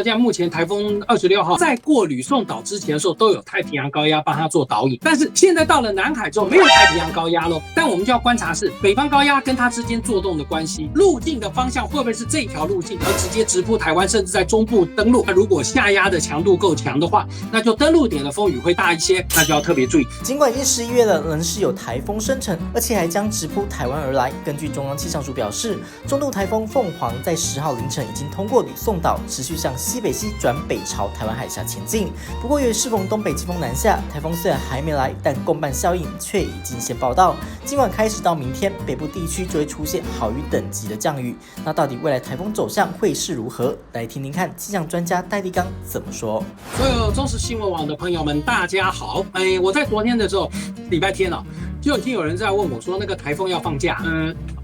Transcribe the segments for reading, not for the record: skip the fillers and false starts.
现在目前台风26号在过吕宋岛之前的时候，都有太平洋高压帮它做导引，但是现在到了南海之后，没有太平洋高压喽。但我们就要观察是北方高压跟它之间作动的关系，路径的方向会不会是这条路径，而直接直扑台湾，甚至在中部登陆。那如果下压的强度够强的话，那就登陆点的风雨会大一些，那就要特别注意。尽管已经11月了，仍是有台风生成，而且还将直扑台湾而来。根据中央气象署表示，中度台风凤凰在10号凌晨已经通过吕宋岛，持续向西北西转北朝台湾海峡前进。不过，由于适逢东北季风南下，台风虽然还没来，但共伴效应却已经先报到。今晚开始到明天，北部地区就会出现好雨等级的降雨。那到底未来台风走向会是如何？来听听看气象专家戴立刚怎么说。所有中时新闻网的朋友们，大家好。我在昨天的时候，礼拜天就已经有人在问我说，那个台风要放假，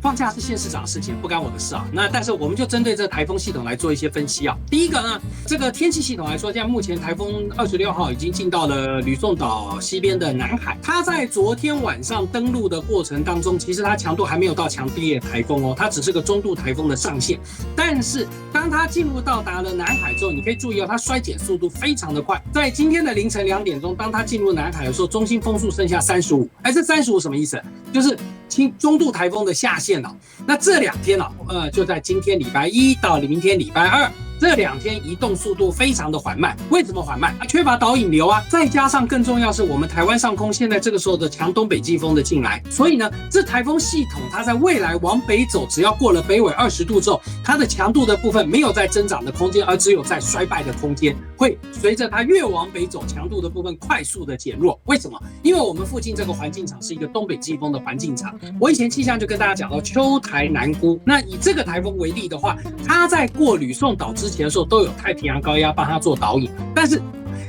放假是县市长的事情，不干我的事啊。那但是我们就针对这个台风系统来做一些分析啊。第一个呢，这个天气系统来说，现在目前台风26号已经进到了吕宋岛西边的南海。它在昨天晚上登陆的过程当中，其实它强度还没有到强烈台风哦，它只是个中度台风的上限。但是当它进入到达了南海之后，你可以注意它衰减速度非常的快。在今天的凌晨2点钟，当它进入南海的时候，中心风速剩下35。这35什么意思？就是中度台风的下限了。那这2天就在今天礼拜1到明天礼拜2。这2天移动速度非常的缓慢，为什么缓慢？缺乏导引流啊，再加上更重要是我们台湾上空现在这个时候的强东北季风的进来，所以呢，这台风系统它在未来往北走，只要过了北纬20度之后，它的强度的部分没有在增长的空间，而只有在衰败的空间，会随着它越往北走，强度的部分快速的减弱。为什么？因为我们附近这个环境场是一个东北季风的环境场。我以前气象就跟大家讲到秋台南估，那以这个台风为例的话，它在过吕宋岛之前的时候都有太平洋高压帮它做导引，但是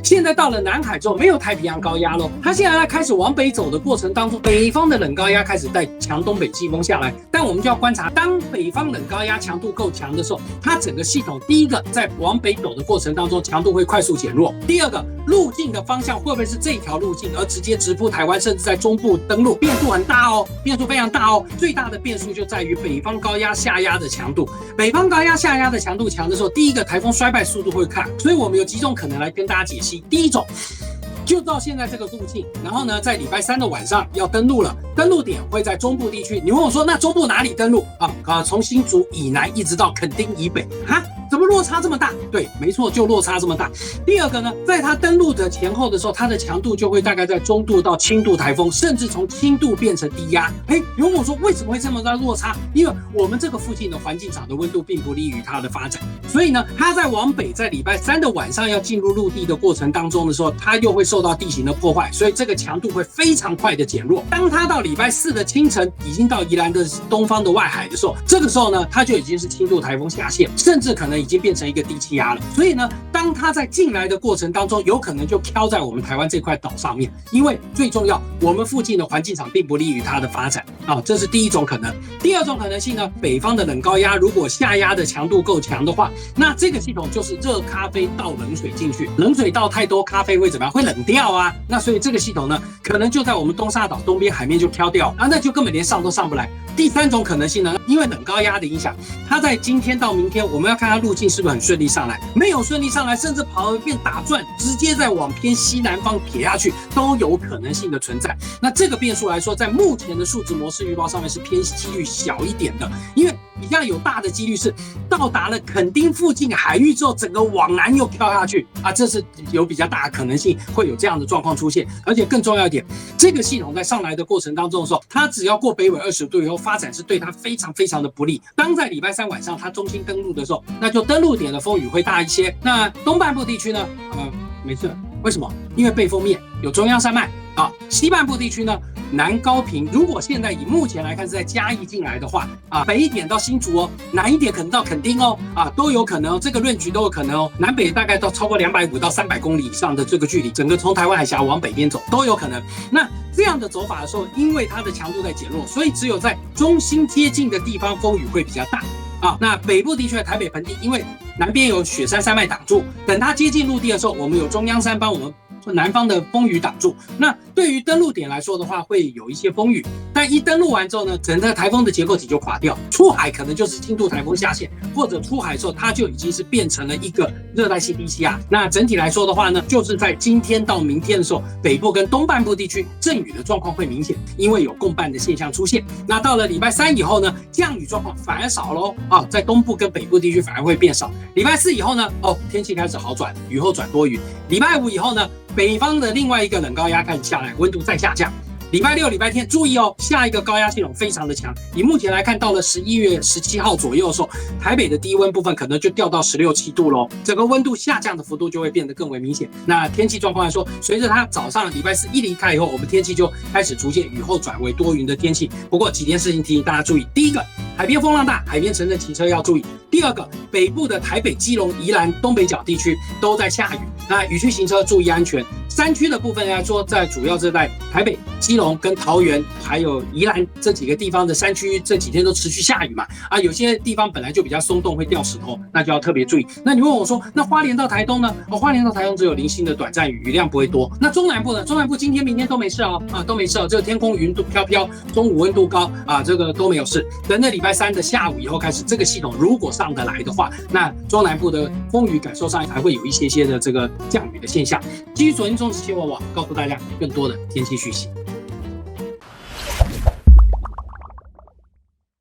现在到了南海之后，没有太平洋高压喽。它现在在开始往北走的过程当中，北方的冷高压开始带强东北季风下来。但我们就要观察，当北方冷高压强度够强的时候，它整个系统第一个在往北走的过程当中，强度会快速减弱；第二个，路径的方向会不会是这条路径，而直接直扑台湾，甚至在中部登陆？变数很大哦，变数非常大哦。最大的变数就在于北方高压下压的强度。北方高压下压的强度强的时候，第一个台风衰败速度会快，所以我们有几种可能来跟大家解析。第一种，就到现在这个路径，然后呢，在礼拜3的晚上要登陆了，登陆点会在中部地区。你问我说，那中部哪里登陆从新竹以南一直到垦丁以北怎么落差这么大？对，没错，就落差这么大。第二个呢，在它登陆的前后的时候，它的强度就会大概在中度到轻度台风，甚至从轻度变成低压。你问我说为什么会这么大落差？因为我们这个附近的环境场的温度并不利于它的发展，所以呢，它在往北，在礼拜3的晚上要进入陆地的过程当中的时候，它又会受到地形的破坏，所以这个强度会非常快的减弱。当它到礼拜4的清晨已经到宜兰的东方的外海的时候，这个时候呢，它就已经是轻度台风下线，甚至可能已经变成一个低气压了。所以呢，当它在进来的过程当中，有可能就飘在我们台湾这块岛上面，因为最重要，我们附近的环境场并不利于它的发展这是第一种可能。第二种可能性呢，北方的冷高压如果下压的强度够强的话，那这个系统就是热咖啡倒冷水进去，冷水倒太多，咖啡会怎么样？会冷掉啊。那所以这个系统呢，可能就在我们东沙岛东边海面就飘掉那就根本连上都上不来。第三种可能性呢，因为冷高压的影响，它在今天到明天，我们要看它路径是不是很顺利上来，没有顺利上来，甚至跑一遍打转，直接再往偏西南方撇下去，都有可能性的存在。那这个变数来说，在目前的数值模式预报上面是偏几率小一点的，因为比较有大的几率是到达了垦丁附近海域之后，整个往南又飘下去这是有比较大的可能性会有这样的状况出现。而且更重要一点，这个系统在上来的过程当中的时候，它只要过北纬20度以后，发展是对它非常非常的不利。当在礼拜3晚上它中心登陆的时候，那就登陆点的风雨会大一些。那东半部地区呢，没事，为什么？因为背风面有中央山脉西半部地区呢，南高屏，如果现在以目前来看是在嘉义进来的话北一点到新竹南一点可能到垦丁都有可能这个论局都有可能南北大概到超过250到300公里以上的这个距离，整个从台湾海峡往北边走都有可能。那这样的走法的时候，因为它的强度在减弱，所以只有在中心接近的地方风雨会比较大那北部地区的台北盆地，因为南边有雪山山脉挡住，等它接近陆地的时候，我们有中央山帮我们南方的风雨挡住。那对于登陆点来说的话，会有一些风雨，但但一登陆完之后呢，整个台风的结构体就垮掉，出海可能就是轻度台风下线，或者出海之后它就已经是变成了一个热带性低气压。那整体来说的话呢，就是在今天到明天的时候，北部跟东半部地区阵雨的状况会明显，因为有共伴的现象出现。那到了礼拜3以后呢，降雨状况反而少喽啊，在东部跟北部地区反而会变少。礼拜4以后呢，天气开始好转，雨后转多云。礼拜5以后呢，北方的另外一个冷高压开始下来，温度再下降。礼拜6、礼拜天注意哦，下一个高压系统非常的强。以目前来看，到了11月17号左右的时候，台北的低温部分可能就掉到16、7度喽，整个温度下降的幅度就会变得更为明显。那天气状况来说，随着它早上礼拜4一离开以后，我们天气就开始逐渐雨后转为多云的天气。不过几件事情提醒大家注意：第一个，海边风浪大，海边城镇骑车要注意；第二个，北部的台北、基隆、宜兰、东北角地区都在下雨，那雨区行车注意安全。山区的部分来说，在主要是在台北、基隆跟桃园，还有宜兰这几个地方的山区，这几天都持续下雨嘛。有些地方本来就比较松动，会掉石头，那就要特别注意。那你问我说，那花莲到台东呢？花莲到台东只有零星的短暂雨，雨量不会多。那中南部呢？中南部今天、明天都没事哦，都没事哦，这个天空云度飘飘，中午温度高这个都没有事。等到礼拜3的下午以后开始，这个系统如果上得来的话，那中南部的风雨感受上还会有一些的这个降雨的现象。基于昨天中时新闻网告诉大家更多的天气讯息。